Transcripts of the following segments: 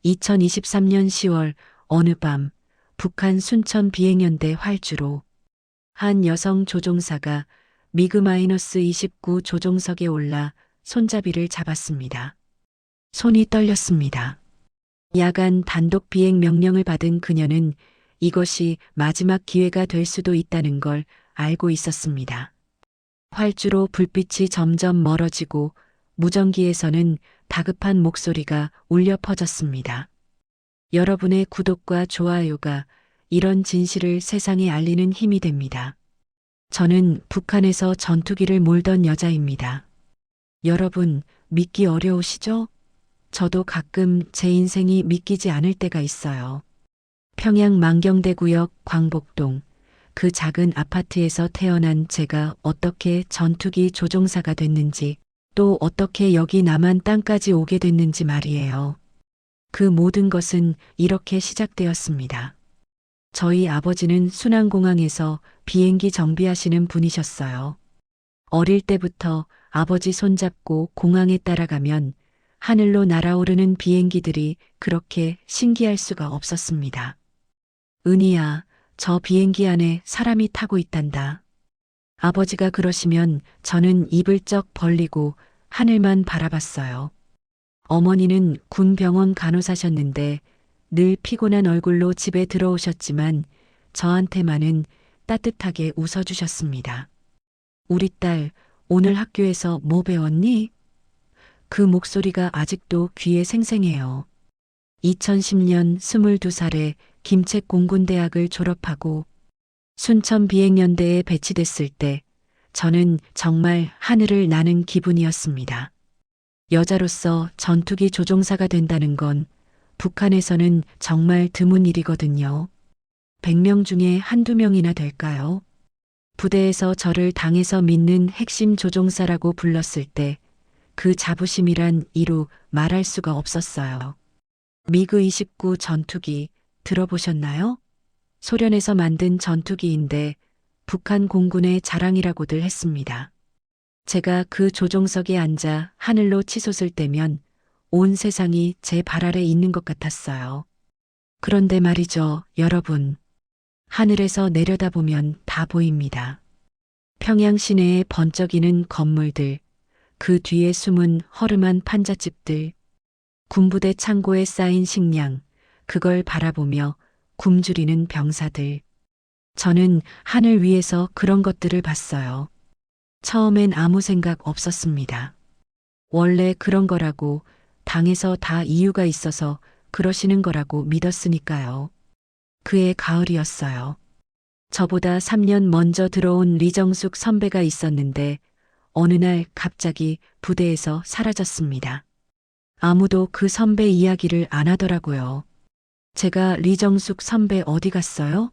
2023년 10월 어느 밤 북한 순천 비행연대 활주로 한 여성 조종사가 미그-29 조종석에 올라 손잡이를 잡았습니다. 손이 떨렸습니다. 야간 단독 비행 명령을 받은 그녀는 이것이 마지막 기회가 될 수도 있다는 걸 알고 있었습니다. 활주로 불빛이 점점 멀어지고 무전기에서는 다급한 목소리가 울려 퍼졌습니다. 여러분의 구독과 좋아요가 이런 진실을 세상에 알리는 힘이 됩니다. 저는 북한에서 전투기를 몰던 여자입니다. 여러분, 믿기 어려우시죠? 저도 가끔 제 인생이 믿기지 않을 때가 있어요. 평양 만경대구역 광복동, 그 작은 아파트에서 태어난 제가 어떻게 전투기 조종사가 됐는지, 또 어떻게 여기 남한 땅까지 오게 됐는지 말이에요. 그 모든 것은 이렇게 시작되었습니다. 저희 아버지는 순안공항에서 비행기 정비하시는 분이셨어요. 어릴 때부터 아버지 손잡고 공항에 따라가면 하늘로 날아오르는 비행기들이 그렇게 신기할 수가 없었습니다. 은희야, 저 비행기 안에 사람이 타고 있단다. 아버지가 그러시면 저는 입을 쩍 벌리고 하늘만 바라봤어요. 어머니는 군병원 간호사셨는데 늘 피곤한 얼굴로 집에 들어오셨지만 저한테만은 따뜻하게 웃어주셨습니다. 우리 딸, 오늘 학교에서 뭐 배웠니? 그 목소리가 아직도 귀에 생생해요. 2010년 22살에 김책공군대학을 졸업하고 순천 비행연대에 배치됐을 때 저는 정말 하늘을 나는 기분이었습니다. 여자로서 전투기 조종사가 된다는 건 북한에서는 정말 드문 일이거든요. 100명 중에 한두 명이나 될까요? 부대에서 저를 당에서 믿는 핵심 조종사라고 불렀을 때 그 자부심이란 이루 말할 수가 없었어요. 미그-29 전투기 들어보셨나요? 소련에서 만든 전투기인데 북한 공군의 자랑이라고들 했습니다. 제가 그 조종석에 앉아 하늘로 치솟을 때면 온 세상이 제 발 아래 있는 것 같았어요. 그런데 말이죠, 여러분. 하늘에서 내려다보면 다 보입니다. 평양 시내의 번쩍이는 건물들, 그 뒤에 숨은 허름한 판잣집들, 군부대 창고에 쌓인 식량, 그걸 바라보며 굶주리는 병사들. 저는 하늘 위에서 그런 것들을 봤어요. 처음엔 아무 생각 없었습니다. 원래 그런 거라고, 당에서 다 이유가 있어서 그러시는 거라고 믿었으니까요. 그해 가을이었어요. 저보다 3년 먼저 들어온 리정숙 선배가 있었는데 어느 날 갑자기 부대에서 사라졌습니다. 아무도 그 선배 이야기를 안 하더라고요. 제가 리정숙 선배 어디 갔어요?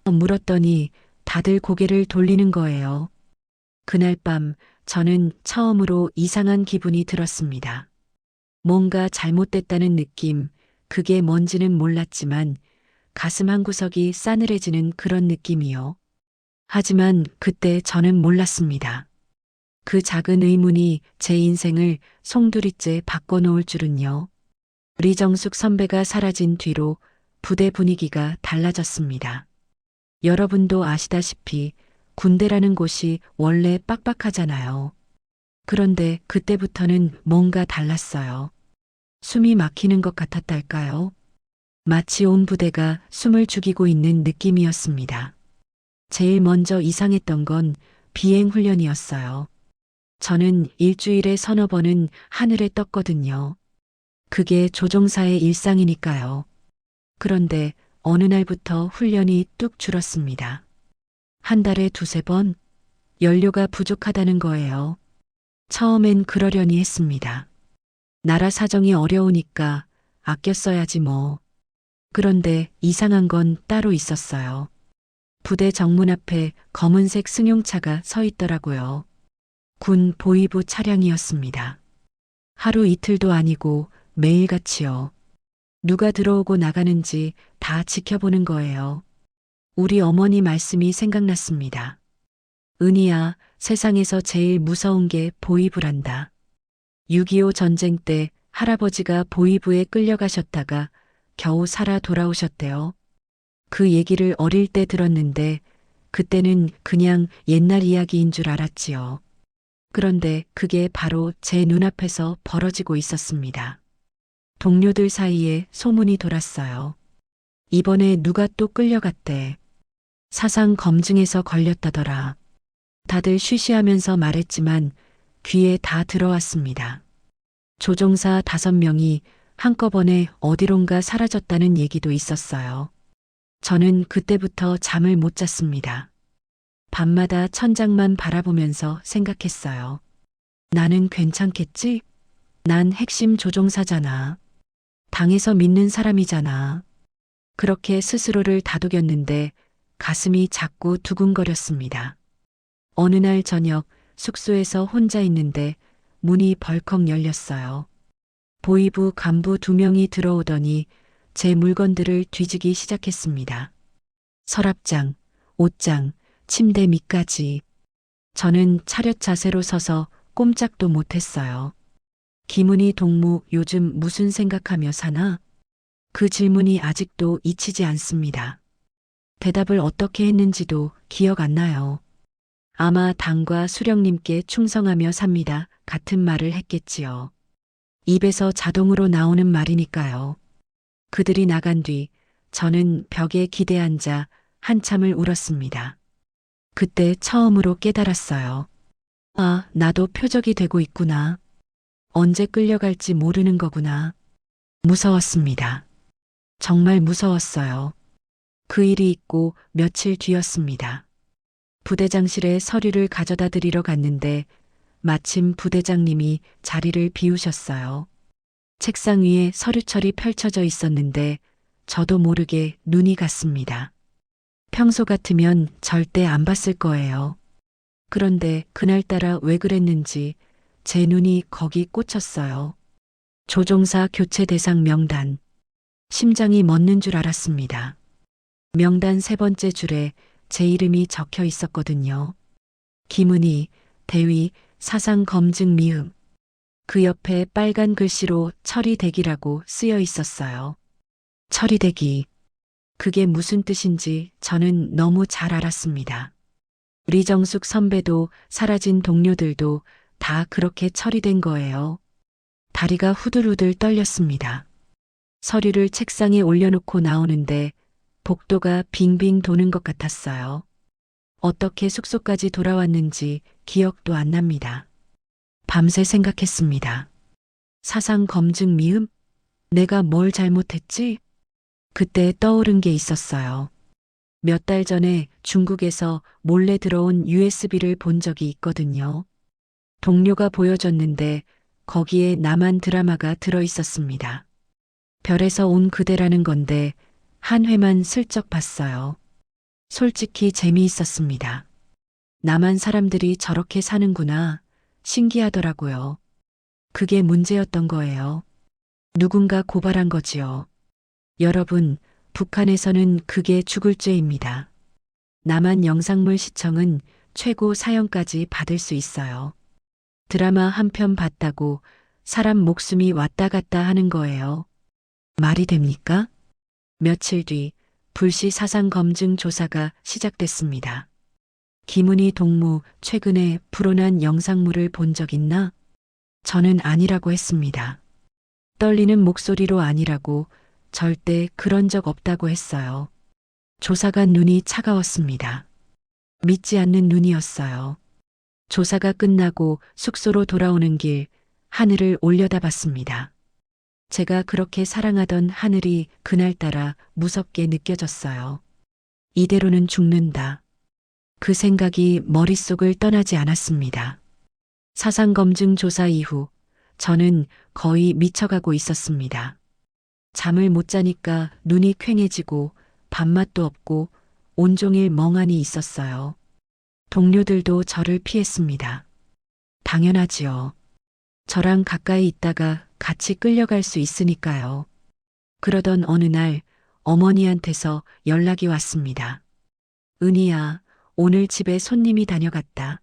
물었더니 다들 고개를 돌리는 거예요. 그날 밤 저는 처음으로 이상한 기분이 들었습니다. 뭔가 잘못됐다는 느낌, 그게 뭔지는 몰랐지만 가슴 한구석이 싸늘해지는 그런 느낌이요. 하지만 그때 저는 몰랐습니다. 그 작은 의문이 제 인생을 송두리째 바꿔놓을 줄은요. 리정숙 선배가 사라진 뒤로 부대 분위기가 달라졌습니다. 여러분도 아시다시피 군대라는 곳이 원래 빡빡하잖아요. 그런데 그때부터는 뭔가 달랐어요. 숨이 막히는 것 같았달까요? 마치 온 부대가 숨을 죽이고 있는 느낌이었습니다. 제일 먼저 이상했던 건 비행 훈련이었어요. 저는 일주일에 서너 번은 하늘에 떴거든요. 그게 조종사의 일상이니까요. 그런데 어느 날부터 훈련이 뚝 줄었습니다. 한 달에 두세 번? 연료가 부족하다는 거예요. 처음엔 그러려니 했습니다. 나라 사정이 어려우니까 아껴 써야지 뭐. 그런데 이상한 건 따로 있었어요. 부대 정문 앞에 검은색 승용차가 서 있더라고요. 군 보위부 차량이었습니다. 하루 이틀도 아니고 매일같이요. 누가 들어오고 나가는지 다 지켜보는 거예요. 우리 어머니 말씀이 생각났습니다. 은희야, 세상에서 제일 무서운 게 보위부란다. 6.25 전쟁 때 할아버지가 보이부에 끌려가셨다가 겨우 살아 돌아오셨대요. 그 얘기를 어릴 때 들었는데 그때는 그냥 옛날 이야기인 줄 알았지요. 그런데 그게 바로 제 눈앞에서 벌어지고 있었습니다. 동료들 사이에 소문이 돌았어요. 이번에 누가 또 끌려갔대. 사상 검증에서 걸렸다더라. 다들 쉬쉬하면서 말했지만 귀에 다 들어왔습니다. 조종사 5명이 한꺼번에 어디론가 사라졌다는 얘기도 있었어요. 저는 그때부터 잠을 못 잤습니다. 밤마다 천장만 바라보면서 생각했어요. 나는 괜찮겠지? 난 핵심 조종사잖아. 당에서 믿는 사람이잖아. 그렇게 스스로를 다독였는데 가슴이 자꾸 두근거렸습니다. 어느 날 저녁 숙소에서 혼자 있는데 문이 벌컥 열렸어요. 보이부 간부 2명이 들어오더니 제 물건들을 뒤지기 시작했습니다. 서랍장, 옷장, 침대 밑까지. 저는 차렷 자세로 서서 꼼짝도 못했어요. 김은희 동무 요즘 무슨 생각하며 사나? 그 질문이 아직도 잊히지 않습니다. 대답을 어떻게 했는지도 기억 안 나요. 아마 당과 수령님께 충성하며 삽니다. 같은 말을 했겠지요. 입에서 자동으로 나오는 말이니까요. 그들이 나간 뒤 저는 벽에 기대앉아 한참을 울었습니다. 그때 처음으로 깨달았어요. 아, 나도 표적이 되고 있구나. 언제 끌려갈지 모르는 거구나. 무서웠습니다. 정말 무서웠어요. 그 일이 있고 며칠 뒤였습니다. 부대장실에 서류를 가져다 드리러 갔는데 마침 부대장님이 자리를 비우셨어요. 책상 위에 서류철이 펼쳐져 있었는데 저도 모르게 눈이 갔습니다. 평소 같으면 절대 안 봤을 거예요. 그런데 그날따라 왜 그랬는지 제 눈이 거기 꽂혔어요. 조종사 교체 대상 명단. 심장이 멎는 줄 알았습니다. 명단 3번째 줄에 제 이름이 적혀 있었거든요. 김은희, 대위, 사상 검증 미음. 그 옆에 빨간 글씨로 처리대기라고 쓰여 있었어요. 처리대기. 그게 무슨 뜻인지 저는 너무 잘 알았습니다. 리정숙 선배도 사라진 동료들도 다 그렇게 처리된 거예요. 다리가 후들후들 떨렸습니다. 서류를 책상에 올려놓고 나오는데 복도가 빙빙 도는 것 같았어요. 어떻게 숙소까지 돌아왔는지 기억도 안 납니다. 밤새 생각했습니다. 사상 검증 미음? 내가 뭘 잘못했지? 그때 떠오른 게 있었어요. 몇 달 전에 중국에서 몰래 들어온 USB를 본 적이 있거든요. 동료가 보여줬는데 거기에 남한 드라마가 들어 있었습니다. 별에서 온 그대라는 건데 한 회만 슬쩍 봤어요. 솔직히 재미있었습니다. 남한 사람들이 저렇게 사는구나. 신기하더라고요. 그게 문제였던 거예요. 누군가 고발한 거지요. 여러분, 북한에서는 그게 죽을 죄입니다. 남한 영상물 시청은 최고 사형까지 받을 수 있어요. 드라마 한 편 봤다고 사람 목숨이 왔다 갔다 하는 거예요. 말이 됩니까? 며칠 뒤 불시 사상 검증 조사가 시작됐습니다. 김은희 동무 최근에 불온한 영상물을 본 적 있나? 저는 아니라고 했습니다. 떨리는 목소리로 아니라고 절대 그런 적 없다고 했어요. 조사관 눈이 차가웠습니다. 믿지 않는 눈이었어요. 조사가 끝나고 숙소로 돌아오는 길 하늘을 올려다봤습니다. 제가 그렇게 사랑하던 하늘이 그날따라 무섭게 느껴졌어요. 이대로는 죽는다. 그 생각이 머릿속을 떠나지 않았습니다. 사상검증 조사 이후 저는 거의 미쳐가고 있었습니다. 잠을 못 자니까 눈이 퀭해지고 밥맛도 없고 온종일 멍하니 있었어요. 동료들도 저를 피했습니다. 당연하지요. 저랑 가까이 있다가 같이 끌려갈 수 있으니까요. 그러던 어느 날 어머니한테서 연락이 왔습니다. 은희야, 오늘 집에 손님이 다녀갔다.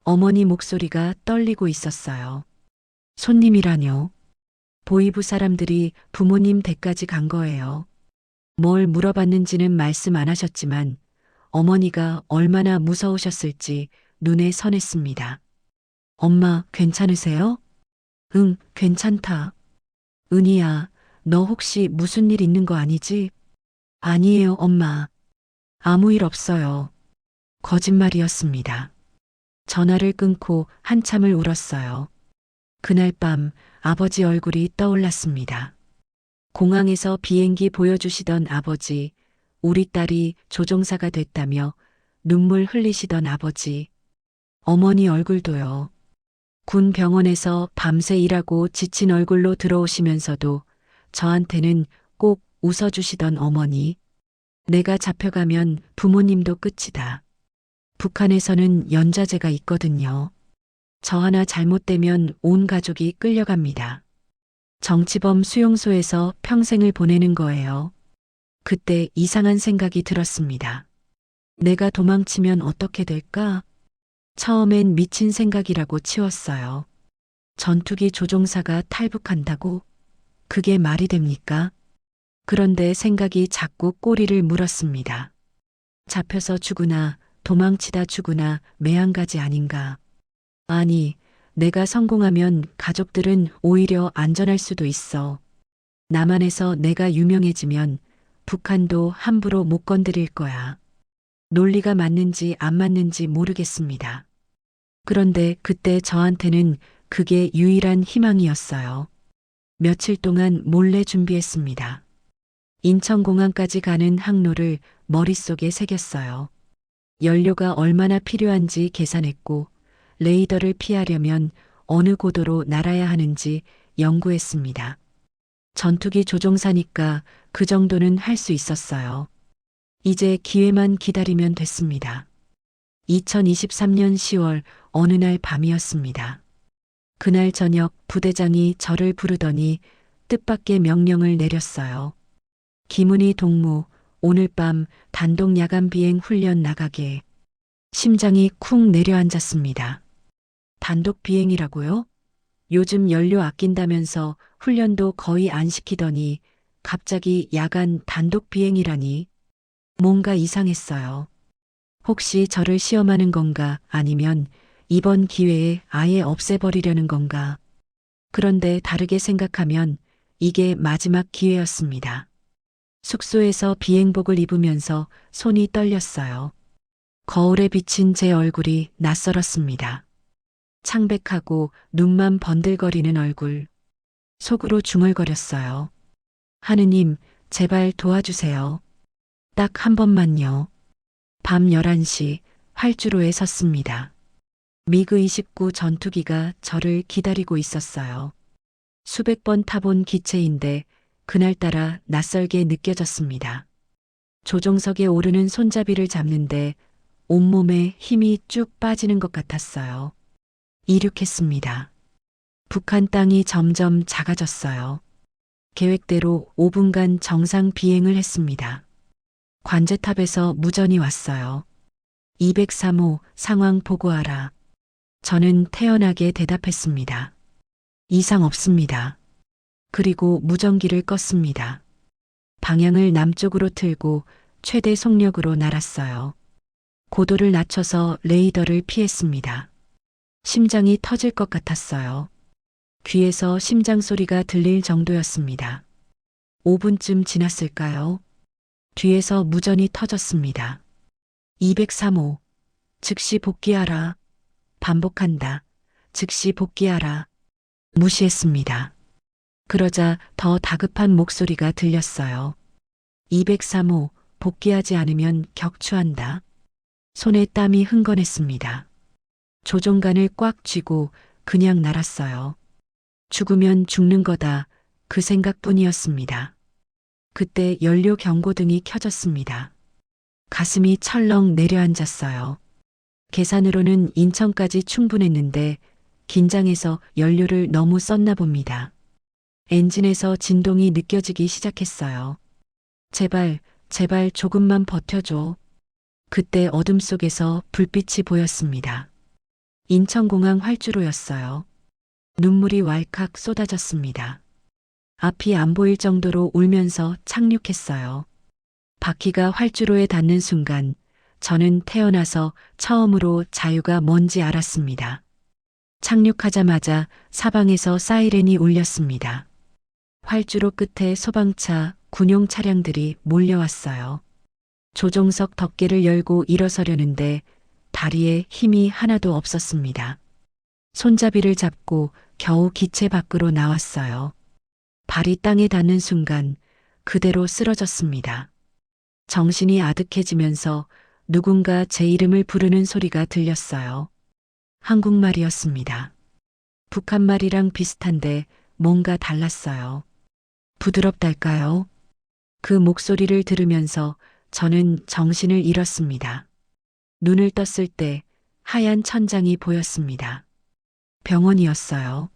어머니 목소리가 떨리고 있었어요. 손님이라뇨? 보이부 사람들이 부모님 댁까지 간 거예요. 뭘 물어봤는지는 말씀 안 하셨지만 어머니가 얼마나 무서우셨을지 눈에 선했습니다. 엄마, 괜찮으세요? 응, 괜찮다. 은희야, 너 혹시 무슨 일 있는 거 아니지? 아니에요, 엄마. 아무 일 없어요. 거짓말이었습니다. 전화를 끊고 한참을 울었어요. 그날 밤 아버지 얼굴이 떠올랐습니다. 공항에서 비행기 보여주시던 아버지, 우리 딸이 조종사가 됐다며 눈물 흘리시던 아버지, 어머니 얼굴도요. 군 병원에서 밤새 일하고 지친 얼굴로 들어오시면서도 저한테는 꼭 웃어주시던 어머니. 내가 잡혀가면 부모님도 끝이다. 북한에서는 연좌제가 있거든요. 저 하나 잘못되면 온 가족이 끌려갑니다. 정치범 수용소에서 평생을 보내는 거예요. 그때 이상한 생각이 들었습니다. 내가 도망치면 어떻게 될까? 처음엔 미친 생각이라고 치웠어요. 전투기 조종사가 탈북한다고? 그게 말이 됩니까? 그런데 생각이 자꾸 꼬리를 물었습니다. 잡혀서 죽으나 도망치다 죽으나 매한가지 아닌가. 아니, 내가 성공하면 가족들은 오히려 안전할 수도 있어. 남한에서 내가 유명해지면 북한도 함부로 못 건드릴 거야. 논리가 맞는지 안 맞는지 모르겠습니다. 그런데 그때 저한테는 그게 유일한 희망이었어요. 며칠 동안 몰래 준비했습니다. 인천공항까지 가는 항로를 머릿속에 새겼어요. 연료가 얼마나 필요한지 계산했고, 레이더를 피하려면 어느 고도로 날아야 하는지 연구했습니다. 전투기 조종사니까 그 정도는 할 수 있었어요. 이제 기회만 기다리면 됐습니다. 2023년 10월 어느 날 밤이었습니다. 그날 저녁 부대장이 저를 부르더니 뜻밖의 명령을 내렸어요. 김은희 동무, 오늘 밤 단독 야간 비행 훈련 나가게. 심장이 쿵 내려앉았습니다. 단독 비행이라고요? 요즘 연료 아낀다면서 훈련도 거의 안 시키더니 갑자기 야간 단독 비행이라니. 뭔가 이상했어요. 혹시 저를 시험하는 건가 아니면 이번 기회에 아예 없애버리려는 건가. 그런데 다르게 생각하면 이게 마지막 기회였습니다. 숙소에서 비행복을 입으면서 손이 떨렸어요. 거울에 비친 제 얼굴이 낯설었습니다. 창백하고 눈만 번들거리는 얼굴. 속으로 중얼거렸어요. 하느님, 제발 도와주세요. 딱 한 번만요. 밤 11시 활주로에 섰습니다. 미그 29 전투기가 저를 기다리고 있었어요. 수백 번 타본 기체인데 그날따라 낯설게 느껴졌습니다. 조종석에 오르는 손잡이를 잡는데 온몸에 힘이 쭉 빠지는 것 같았어요. 이륙했습니다. 북한 땅이 점점 작아졌어요. 계획대로 5분간 정상 비행을 했습니다. 관제탑에서 무전이 왔어요. 203호 상황 보고하라. 저는 태연하게 대답했습니다. 이상 없습니다. 그리고 무전기를 껐습니다. 방향을 남쪽으로 틀고 최대 속력으로 날았어요. 고도를 낮춰서 레이더를 피했습니다. 심장이 터질 것 같았어요. 귀에서 심장 소리가 들릴 정도였습니다. 5분쯤 지났을까요? 뒤에서 무전이 터졌습니다. 203호. 즉시 복귀하라. 반복한다. 즉시 복귀하라. 무시했습니다. 그러자 더 다급한 목소리가 들렸어요. 203호. 복귀하지 않으면 격추한다. 손에 땀이 흥건했습니다. 조종간을 꽉 쥐고 그냥 날았어요. 죽으면 죽는 거다. 그 생각뿐이었습니다. 그때 연료 경고등이 켜졌습니다. 가슴이 철렁 내려앉았어요. 계산으로는 인천까지 충분했는데 긴장해서 연료를 너무 썼나 봅니다. 엔진에서 진동이 느껴지기 시작했어요. 제발, 제발 조금만 버텨줘. 그때 어둠 속에서 불빛이 보였습니다. 인천공항 활주로였어요. 눈물이 왈칵 쏟아졌습니다. 앞이 안 보일 정도로 울면서 착륙했어요. 바퀴가 활주로에 닿는 순간 저는 태어나서 처음으로 자유가 뭔지 알았습니다. 착륙하자마자 사방에서 사이렌이 울렸습니다. 활주로 끝에 소방차, 군용 차량들이 몰려왔어요. 조종석 덮개를 열고 일어서려는데 다리에 힘이 하나도 없었습니다. 손잡이를 잡고 겨우 기체 밖으로 나왔어요. 발이 땅에 닿는 순간 그대로 쓰러졌습니다. 정신이 아득해지면서 누군가 제 이름을 부르는 소리가 들렸어요. 한국말이었습니다. 북한말이랑 비슷한데 뭔가 달랐어요. 부드럽달까요? 그 목소리를 들으면서 저는 정신을 잃었습니다. 눈을 떴을 때 하얀 천장이 보였습니다. 병원이었어요.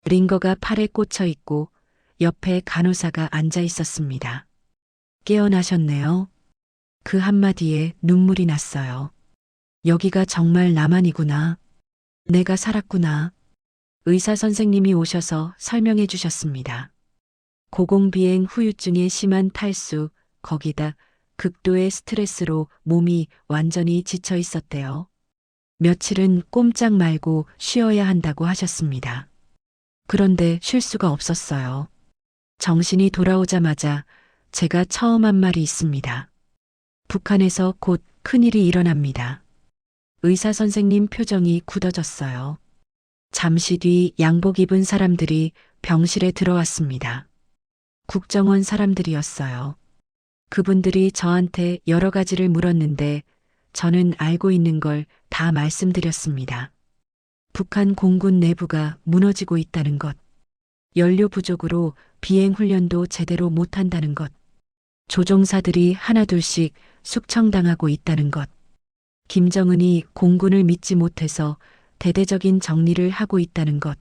링거가 팔에 꽂혀 있고 옆에 간호사가 앉아 있었습니다. 깨어나셨네요. 그 한마디에 눈물이 났어요. 여기가 정말 나만이구나. 내가 살았구나. 의사 선생님이 오셔서 설명해 주셨습니다. 고공비행 후유증의 심한 탈수, 거기다 극도의 스트레스로 몸이 완전히 지쳐 있었대요. 며칠은 꼼짝 말고 쉬어야 한다고 하셨습니다. 그런데 쉴 수가 없었어요. 정신이 돌아오자마자 제가 처음 한 말이 있습니다. 북한에서 곧 큰일이 일어납니다. 의사 선생님 표정이 굳어졌어요. 잠시 뒤 양복 입은 사람들이 병실에 들어왔습니다. 국정원 사람들이었어요. 그분들이 저한테 여러 가지를 물었는데 저는 알고 있는 걸 다 말씀드렸습니다. 북한 공군 내부가 무너지고 있다는 것, 연료 부족으로 비행 훈련도 제대로 못한다는 것, 조종사들이 하나둘씩 숙청당하고 있다는 것, 김정은이 공군을 믿지 못해서 대대적인 정리를 하고 있다는 것.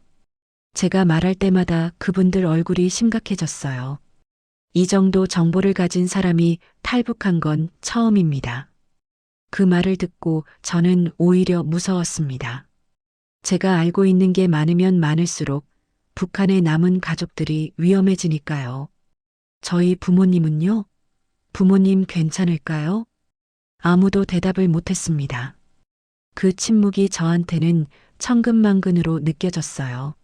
제가 말할 때마다 그분들 얼굴이 심각해졌어요. 이 정도 정보를 가진 사람이 탈북한 건 처음입니다. 그 말을 듣고 저는 오히려 무서웠습니다. 제가 알고 있는 게 많으면 많을수록 북한에 남은 가족들이 위험해지니까요. 저희 부모님은요? 부모님 괜찮을까요? 아무도 대답을 못했습니다. 그 침묵이 저한테는 천근만근으로 느껴졌어요.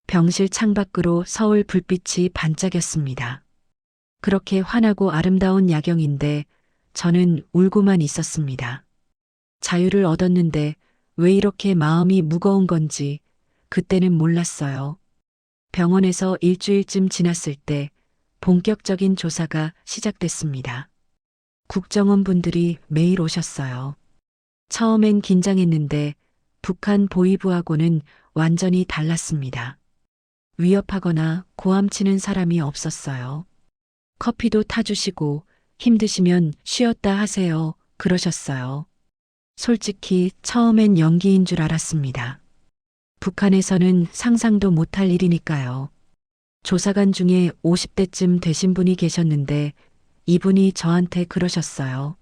병실 창밖으로 서울 불빛이 반짝였습니다. 그렇게 환하고 아름다운 야경인데 저는 울고만 있었습니다. 자유를 얻었는데 왜 이렇게 마음이 무거운 건지 그때는 몰랐어요. 병원에서 일주일쯤 지났을 때 본격적인 조사가 시작됐습니다. 국정원 분들이 매일 오셨어요. 처음엔 긴장했는데 북한 보위부하고는 완전히 달랐습니다. 위협하거나 고함치는 사람이 없었어요. 커피도 타주시고 힘드시면 쉬었다 하세요. 그러셨어요. 솔직히 처음엔 연기인 줄 알았습니다. 북한에서는 상상도 못할 일이니까요. 조사관 중에 50대쯤 되신 분이 계셨는데 이분이 저한테 그러셨어요.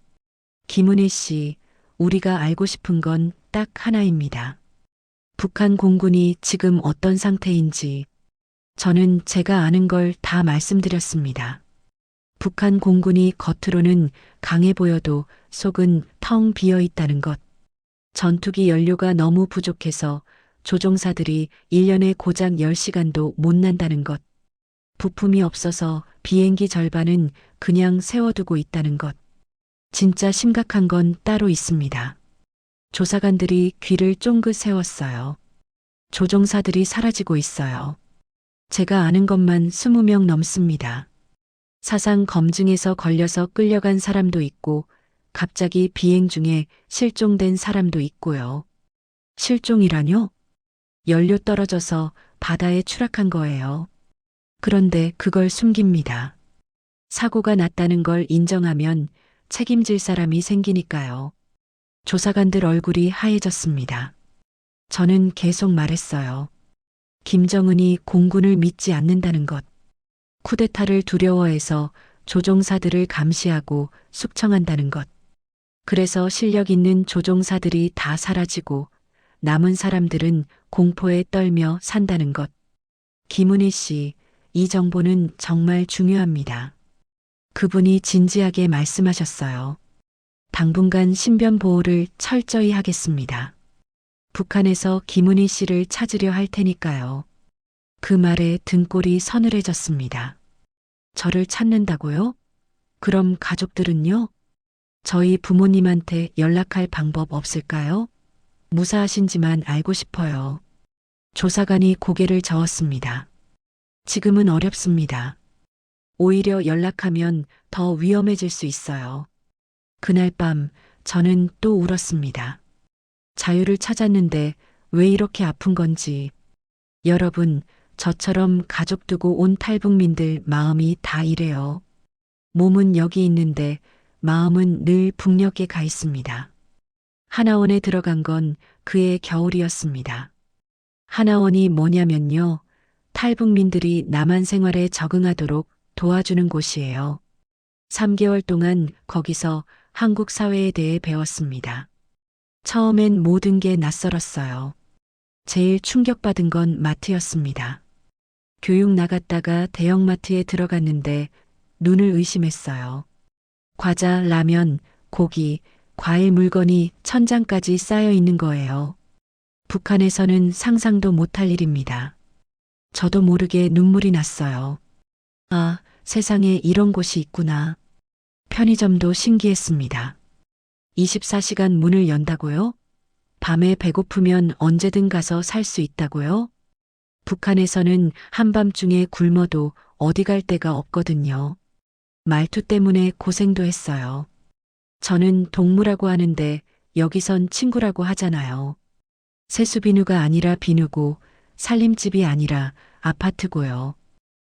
김은혜 씨, 우리가 알고 싶은 건 딱 하나입니다. 북한 공군이 지금 어떤 상태인지. 저는 제가 아는 걸 다 말씀드렸습니다. 북한 공군이 겉으로는 강해 보여도 속은 텅 비어 있다는 것. 전투기 연료가 너무 부족해서 조종사들이 1년에 고작 10시간도 못 난다는 것. 부품이 없어서 비행기 절반은 그냥 세워두고 있다는 것. 진짜 심각한 건 따로 있습니다. 조사관들이 귀를 쫑긋 세웠어요. 조종사들이 사라지고 있어요. 제가 아는 것만 20명 넘습니다. 사상 검증에서 걸려서 끌려간 사람도 있고 갑자기 비행 중에 실종된 사람도 있고요. 실종이라뇨? 연료 떨어져서 바다에 추락한 거예요. 그런데 그걸 숨깁니다. 사고가 났다는 걸 인정하면 책임질 사람이 생기니까요. 조사관들 얼굴이 하얘졌습니다. 저는 계속 말했어요. 김정은이 공군을 믿지 않는다는 것. 쿠데타를 두려워해서 조종사들을 감시하고 숙청한다는 것. 그래서 실력 있는 조종사들이 다 사라지고 남은 사람들은 공포에 떨며 산다는 것. 김은희 씨, 이 정보는 정말 중요합니다. 그분이 진지하게 말씀하셨어요. 당분간 신변 보호를 철저히 하겠습니다. 북한에서 김은희 씨를 찾으려 할 테니까요. 그 말에 등골이 서늘해졌습니다. 저를 찾는다고요? 그럼 가족들은요? 저희 부모님한테 연락할 방법 없을까요? 무사하신지만 알고 싶어요. 조사관이 고개를 저었습니다. 지금은 어렵습니다. 오히려 연락하면 더 위험해질 수 있어요. 그날 밤 저는 또 울었습니다. 자유를 찾았는데 왜 이렇게 아픈 건지. 여러분, 저처럼 가족 두고 온 탈북민들 마음이 다 이래요. 몸은 여기 있는데 마음은 늘 북녘에 가 있습니다. 하나원에 들어간 건 그의 겨울이었습니다. 하나원이 뭐냐면요. 탈북민들이 남한 생활에 적응하도록 도와주는 곳이에요. 3개월 동안 거기서 한국 사회에 대해 배웠습니다. 처음엔 모든 게 낯설었어요. 제일 충격받은 건 마트였습니다. 교육 나갔다가 대형마트에 들어갔는데 눈을 의심했어요. 과자, 라면, 고기, 과일 물건이 천장까지 쌓여 있는 거예요. 북한에서는 상상도 못할 일입니다. 저도 모르게 눈물이 났어요. 아, 세상에 이런 곳이 있구나. 편의점도 신기했습니다. 24시간 문을 연다고요? 밤에 배고프면 언제든 가서 살 수 있다고요? 북한에서는 한밤중에 굶어도 어디 갈 데가 없거든요. 말투 때문에 고생도 했어요. 저는 동무라고 하는데 여기선 친구라고 하잖아요. 세수비누가 아니라 비누고 살림집이 아니라 아파트고요.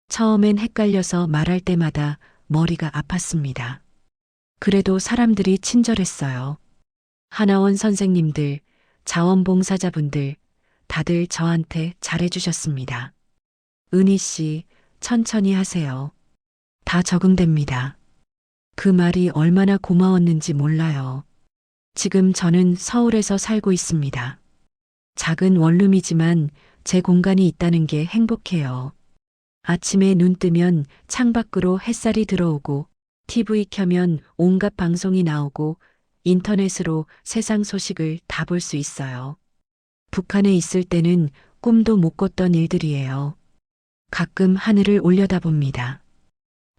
처음엔 헷갈려서 말할 때마다 머리가 아팠습니다. 그래도 사람들이 친절했어요. 하나원 선생님들, 자원봉사자분들, 다들 저한테 잘해주셨습니다. 은희 씨, 천천히 하세요. 다 적응됩니다. 그 말이 얼마나 고마웠는지 몰라요. 지금 저는 서울에서 살고 있습니다. 작은 원룸이지만 제 공간이 있다는 게 행복해요. 아침에 눈 뜨면 창밖으로 햇살이 들어오고 TV 켜면 온갖 방송이 나오고 인터넷으로 세상 소식을 다 볼 수 있어요. 북한에 있을 때는 꿈도 못 꿨던 일들이에요. 가끔 하늘을 올려다봅니다.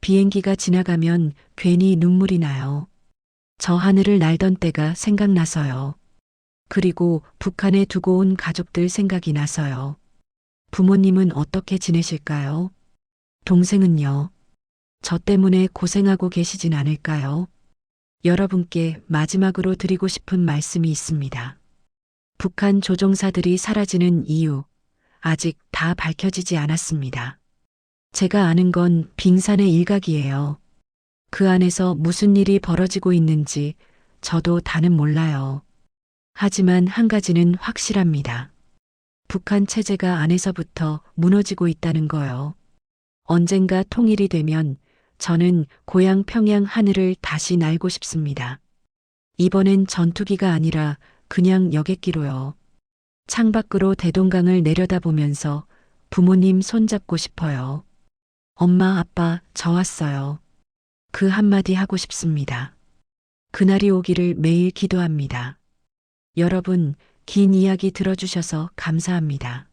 비행기가 지나가면 괜히 눈물이 나요. 저 하늘을 날던 때가 생각나서요. 그리고 북한에 두고 온 가족들 생각이 나서요. 부모님은 어떻게 지내실까요? 동생은요? 저 때문에 고생하고 계시진 않을까요? 여러분께 마지막으로 드리고 싶은 말씀이 있습니다. 북한 조종사들이 사라지는 이유, 아직 다 밝혀지지 않았습니다. 제가 아는 건 빙산의 일각이에요. 그 안에서 무슨 일이 벌어지고 있는지 저도 다는 몰라요. 하지만 한 가지는 확실합니다. 북한 체제가 안에서부터 무너지고 있다는 거요. 언젠가 통일이 되면 저는 고향 평양 하늘을 다시 날고 싶습니다. 이번엔 전투기가 아니라 그냥 여객기로요. 창밖으로 대동강을 내려다보면서 부모님 손잡고 싶어요. 엄마, 아빠, 저 왔어요. 그 한마디 하고 싶습니다. 그날이 오기를 매일 기도합니다. 여러분, 긴 이야기 들어주셔서 감사합니다.